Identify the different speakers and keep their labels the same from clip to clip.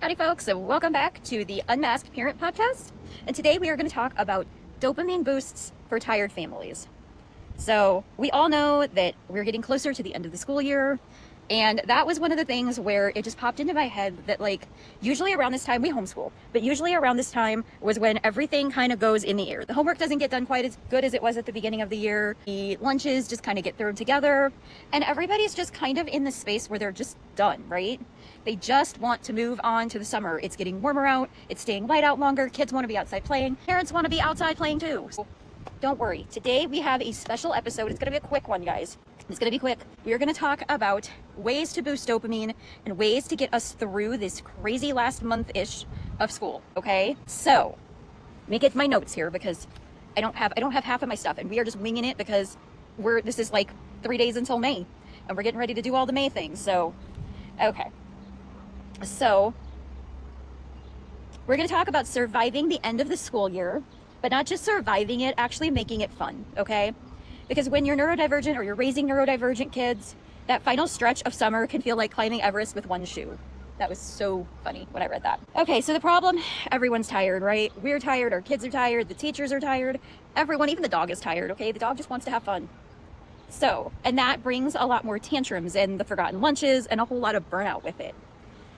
Speaker 1: Howdy folks, and welcome back to the Unmasked Parent Podcast. And today we are going to talk about dopamine boosts for tired families. So we all know that we're getting closer to the end of the school year, and that was one of the things where it just popped into my head that usually around this time we homeschool, but usually around this time was when everything kind of goes in the air. The homework doesn't get done quite as good as it was at the beginning of the year. The lunches just kind of get thrown together, and everybody's just kind of in the space where they're just done, right? They just want to move on to the summer. It's getting warmer out. It's staying light out longer. Kids want to be outside playing. Parents want to be outside playing too. So don't worry. Today we have a special episode. It's going to be a quick one, guys. It's going to be quick. We are going to talk about ways to boost dopamine and ways to get us through this crazy last month-ish of school, okay? So, let me get my notes here because I don't have half of my stuff, and we are just winging it because this is like 3 days until May, and we're getting ready to do all the May things. So, okay. So, we're going to talk about surviving the end of the school year, but not just surviving it, actually making it fun, okay? Because when you're neurodivergent or you're raising neurodivergent kids, that final stretch of summer can feel like climbing Everest with one shoe. That was so funny when I read that. Okay, so the problem, everyone's tired, right? We're tired, our kids are tired, the teachers are tired, everyone, even the dog is tired, okay? The dog just wants to have fun. So, and that brings a lot more tantrums and the forgotten lunches and a whole lot of burnout with it.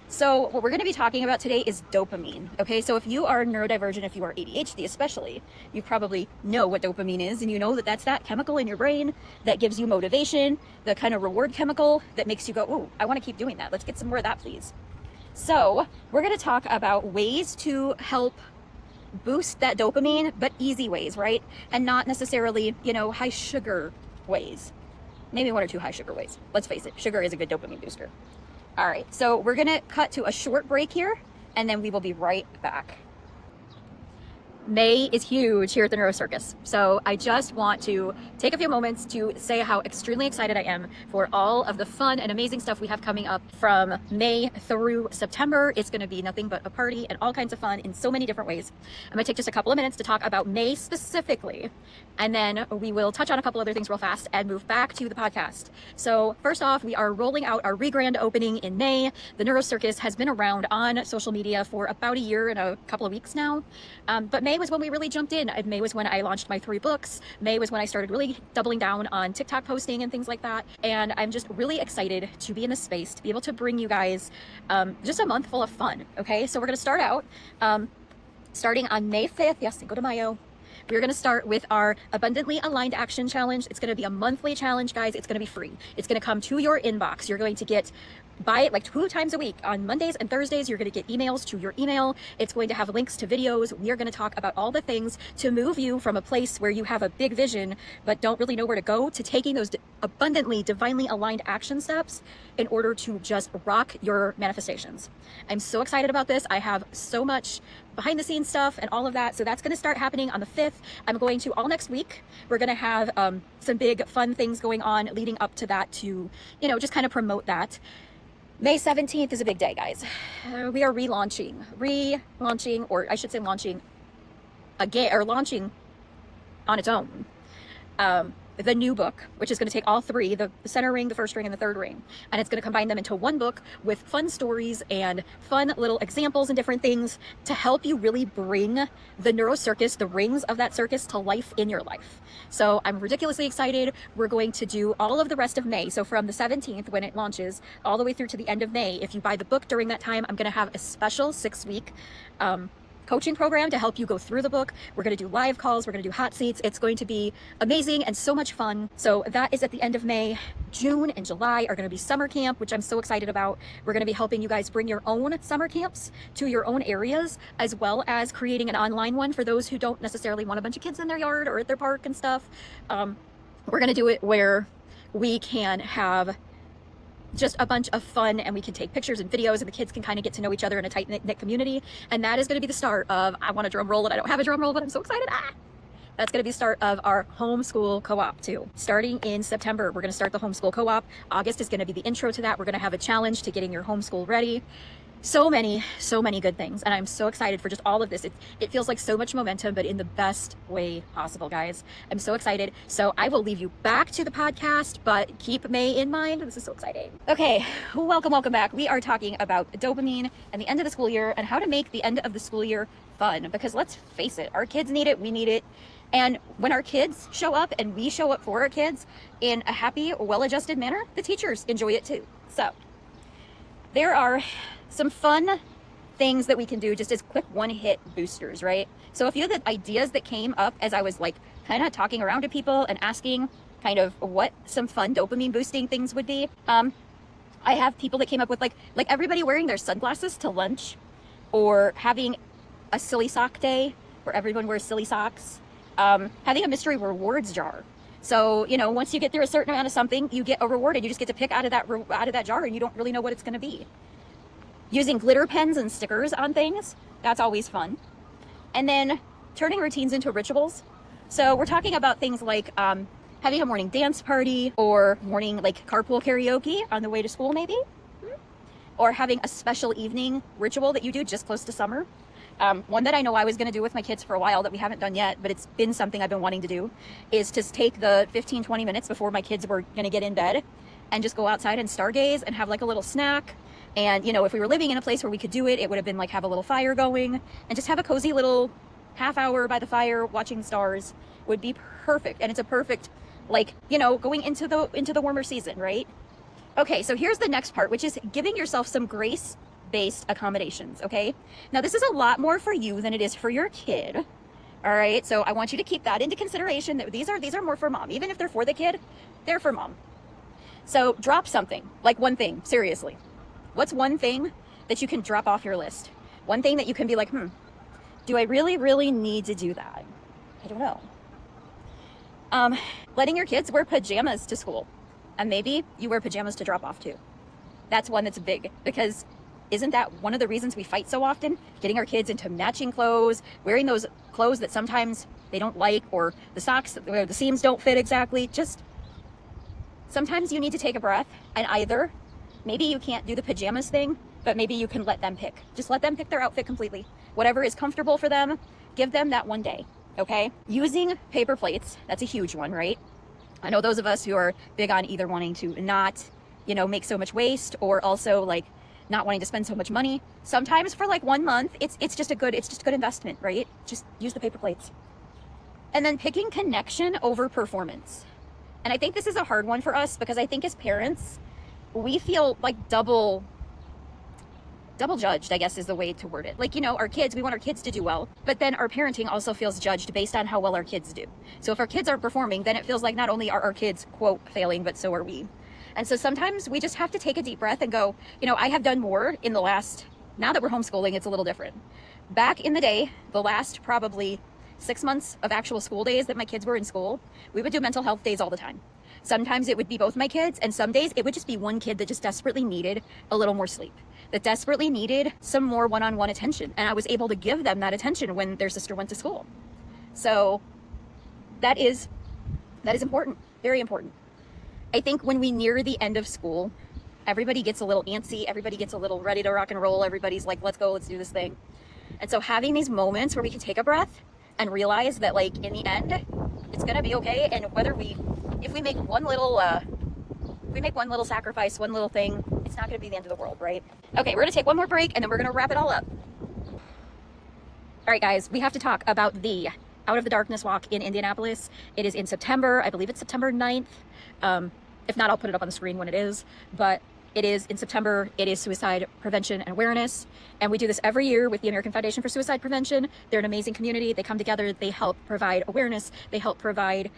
Speaker 1: So what we're going to be talking about today is dopamine, okay? So if you are neurodivergent, if you are ADHD especially, you probably know what dopamine is, and you know that that's that chemical in your brain that gives you motivation, the kind of reward chemical that makes you go, oh, I want to keep doing that. Let's get some more of that, please. So we're going to talk about ways to help boost that dopamine, but easy ways, right? And not necessarily, high sugar ways. Maybe one or two high sugar ways. Let's face it, sugar is a good dopamine booster. All right, so we're gonna cut to a short break here, and then we will be right back. May is huge here at the Neuro Circus. So I just want to take a few moments to say how extremely excited I am for all of the fun and amazing stuff we have coming up from May through September. It's going to be nothing but a party and all kinds of fun in so many different ways. I'm going to take just a couple of minutes to talk about May specifically, and then we will touch on a couple other things real fast and move back to the podcast. So first off, we are rolling out our re-grand opening in May. The Neuro Circus has been around on social media for about a year and a couple of weeks now, but May was when we really jumped in. May was when I launched my 3 books. May was when I started really doubling down on TikTok posting and things like that. And I'm just really excited to be in this space, to be able to bring you guys just a month full of fun. Okay, so we're going to start out starting on May 5th. Yes, Cinco de Mayo. We're going to start with our Abundantly Aligned Action Challenge. It's going to be a monthly challenge, guys. It's going to be free. It's going to come to your inbox. You're going to get by 2 times a week. On Mondays and Thursdays, you're going to get emails to your email. It's going to have links to videos. We are going to talk about all the things to move you from a place where you have a big vision but don't really know where to go, to taking those abundantly, divinely aligned action steps in order to just rock your manifestations. I'm so excited about this. I have so much behind the scenes stuff and all of that. So that's going to start happening on the 5th. I'm going to all next week. We're going to have some big fun things going on leading up to that to, just kind of promote that. May 17th is a big day, guys. We are launching again, or launching on its own. The new book, which is going to take all 3, the center ring, the first ring, and the third ring. And it's going to combine them into one book with fun stories and fun little examples and different things to help you really bring the Neuro Circus, the rings of that circus, to life in your life. So I'm ridiculously excited. We're going to do all of the rest of May. So from the 17th, when it launches, all the way through to the end of May, if you buy the book during that time, I'm going to have a special 6-week coaching program to help you go through the book. We're going to do live calls. We're going to do hot seats. It's going to be amazing and so much fun. So that is at the end of May. June and July are going to be summer camp, which I'm so excited about. We're going to be helping you guys bring your own summer camps to your own areas, as well as creating an online one for those who don't necessarily want a bunch of kids in their yard or at their park and stuff. We're going to do it where we can have just a bunch of fun, and we can take pictures and videos, and the kids can kind of get to know each other in a tight-knit community. And that is going to be the start of, I want a drum roll, and I don't have a drum roll, but I'm so excited. That's going to be the start of our homeschool co-op too. Starting in September, we're going to start the homeschool co-op. August is going to be the intro to that. We're going to have a challenge to getting your homeschool ready. so many good things, and I'm so excited for just all of this. It feels like so much momentum, but in the best way possible, guys. I'm so excited. So I will leave you back to the podcast, but keep May in mind. This is so exciting. Okay, welcome back. We are talking about dopamine and the end of the school year and how to make the end of the school year fun, because let's face it, our kids need it, we need it. And when our kids show up and we show up for our kids in a happy, well-adjusted manner, the teachers enjoy it too. So there are some fun things that we can do just as quick one-hit boosters, right? So a few of the ideas that came up as I was like kind of talking around to people and asking kind of what some fun dopamine boosting things would be. I have people that came up with like everybody wearing their sunglasses to lunch, or having a silly sock day where everyone wears silly socks, having a mystery rewards jar. So, once you get through a certain amount of something, you get a reward and you just get to pick out of that jar, and you don't really know what it's going to be. Using glitter pens and stickers on things, that's always fun. And then turning routines into rituals. So we're talking about things like having a morning dance party, or morning carpool karaoke on the way to school maybe, or having a special evening ritual that you do just close to summer. One that I know I was going to do with my kids for a while that we haven't done yet, but it's been something I've been wanting to do, is to take the 15-20 minutes before my kids were going to get in bed and just go outside and stargaze and have like a little snack. And, if we were living in a place where we could do it, it would have been like have a little fire going and just have a cozy little half hour by the fire watching the stars would be perfect. And it's a perfect, going into the warmer season, right? Okay, so here's the next part, which is giving yourself some grace-based accommodations, okay? Now, this is a lot more for you than it is for your kid, all right? So I want you to keep that into consideration, that these are more for mom. Even if they're for the kid, they're for mom. So drop something, like one thing, seriously. What's one thing that you can drop off your list? One thing that you can be like, do I really need to do that? I don't know. Letting your kids wear pajamas to school. And maybe you wear pajamas to drop off too. That's one that's big, because isn't that one of the reasons we fight so often? Getting our kids into matching clothes, wearing those clothes that sometimes they don't like, or the socks, or the seams don't fit exactly. Just sometimes you need to take a breath, and either maybe you can't do the pajamas thing, but maybe you can let them pick. Just let them pick their outfit completely. Whatever is comfortable for them, give them that one day, okay? Using paper plates, that's a huge one, right? I know those of us who are big on either wanting to not, make so much waste, or also not wanting to spend so much money. Sometimes for 1 month, it's just a good investment, right? Just use the paper plates. And then picking connection over performance. And I think this is a hard one for us, because I think as parents, we feel double judged, I guess is the way to word it. Our kids, we want our kids to do well, but then our parenting also feels judged based on how well our kids do. So if our kids aren't performing, then it feels like not only are our kids, quote, failing, but so are we. And so sometimes we just have to take a deep breath and go, I have done more in the last, now that we're homeschooling, it's a little different. Back in the day, the last probably 6 months of actual school days that my kids were in school, we would do mental health days all the time. Sometimes it would be both my kids, and some days it would just be one kid that just desperately needed a little more sleep, that desperately needed some more one-on-one attention. And I was able to give them that attention when their sister went to school. So that is important, very important. I think when we near the end of school, everybody gets a little antsy, everybody gets a little ready to rock and roll, everybody's like, let's go, let's do this thing. And so having these moments where we can take a breath and realize that in the end, it's gonna be okay. And if we make one little sacrifice, one little thing, it's not gonna be the end of the world, right? Okay, we're gonna take one more break and then we're gonna wrap it all up. All right, guys, we have to talk about the Out of the Darkness walk in Indianapolis. It is in September. I believe it's September 9th. If not, I'll put it up on the screen when it is, but it is in September. It is suicide prevention and awareness. And we do this every year with the American Foundation for Suicide Prevention. They're an amazing community. They come together, they help provide awareness. They help provide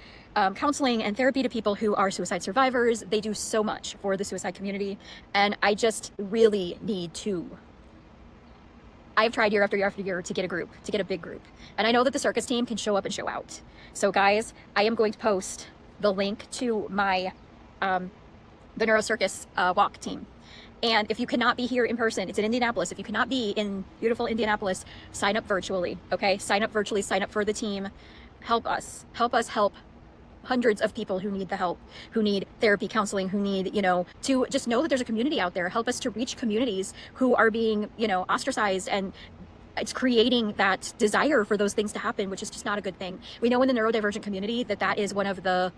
Speaker 1: counseling and therapy to people who are suicide survivors. They do so much for the suicide community. And I just really need to, I've tried year after year after year to get a big group. And I know that the circus team can show up and show out. So guys, I am going to post the link to my, the NeuroCircus walk team. And if you cannot be here in person, it's in Indianapolis. If you cannot be in beautiful Indianapolis, sign up virtually, okay? Sign up virtually, sign up for the team. Help us help hundreds of people who need the help, who need therapy, counseling, who need, to just know that there's a community out there. Help us to reach communities who are being, ostracized, and it's creating that desire for those things to happen, which is just not a good thing. We know in the neurodivergent community that is one of the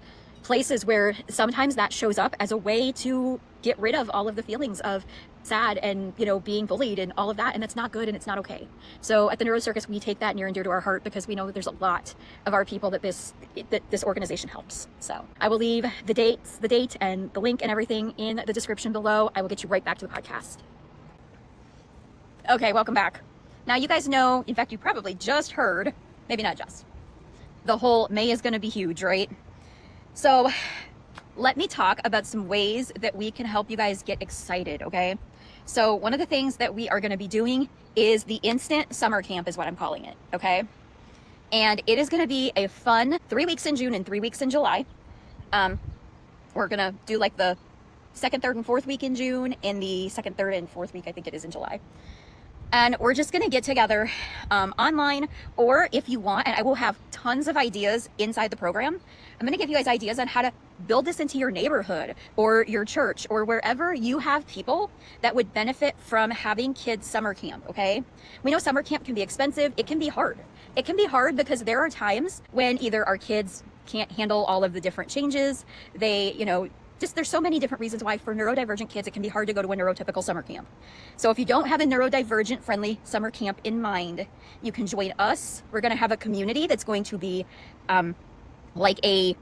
Speaker 1: places where sometimes that shows up as a way to get rid of all of the feelings of sad and, being bullied and all of that. And that's not good and it's not okay. So at the Neuro Circus, we take that near and dear to our heart because we know that there's a lot of our people that this organization helps. So I will leave the date and the link and everything in the description below. I will get you right back to the podcast. Okay, welcome back. Now you guys know, in fact, you probably just heard, maybe not just, the whole May is going to be huge, right? So let me talk about some ways that we can help you guys get excited, okay? So one of the things that we are going to be doing is the Instant Summer Camp is what I'm calling it, okay? And it is going to be a fun 3 weeks in June and 3 weeks in July. We're going to do like the second, third, and fourth week in June and the second, third, and fourth week, I think it is, in July. And we're just going to get together online, or if you want, and I will have tons of ideas inside the program. I'm going to give you guys ideas on how to build this into your neighborhood or your church or wherever you have people that would benefit from having kids summer camp, okay? We know summer camp can be expensive. It can be hard. It can be hard because there are times when either our kids can't handle all of the different changes. They, there's so many different reasons why for neurodivergent kids it can be hard to go to a neurotypical summer camp. So if you don't have a neurodivergent friendly summer camp in mind, you can join us. We're going to have a community that's going to be like a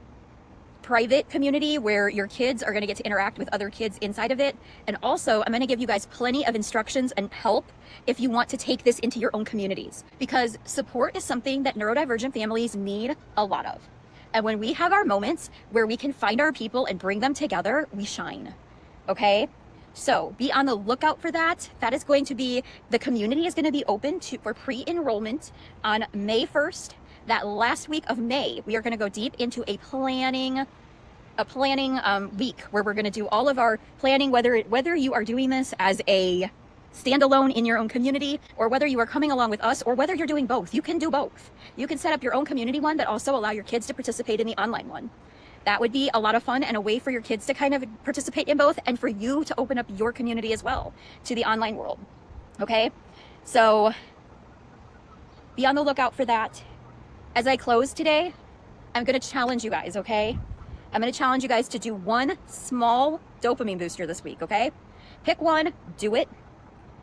Speaker 1: private community where your kids are going to get to interact with other kids inside of it. And also I'm going to give you guys plenty of instructions and help if you want to take this into your own communities, because support is something that neurodivergent families need a lot of. And when we have our moments where we can find our people and bring them together, we shine, okay? So be on the lookout for that. That is going to be, the community is going to be open for pre-enrollment on May 1st. That last week of May, we are going to go deep into a planning week where we're going to do all of our planning, whether you are doing this as a standalone in your own community, or whether you are coming along with us, or whether you're doing both. You can do both. You can set up your own community one, but also allow your kids to participate in the online one. That would be a lot of fun and a way for your kids to kind of participate in both, and for you to open up your community as well to the online world. Okay? So be on the lookout for that. As I close today, I'm going to challenge you guys, okay? I'm going to challenge you guys to do one small dopamine booster this week, okay? Pick one, do it.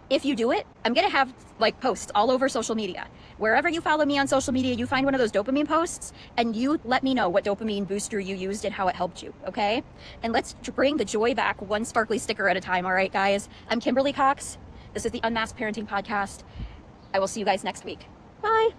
Speaker 1: If you do it, I'm going to have like posts all over social media. Wherever you follow me on social media, you find one of those dopamine posts and you let me know what dopamine booster you used and how it helped you, okay? And let's bring the joy back one sparkly sticker at a time, all right, guys? I'm Kimberly Cox. This is the Unmasked Parenting Podcast. I will see you guys next week. Bye.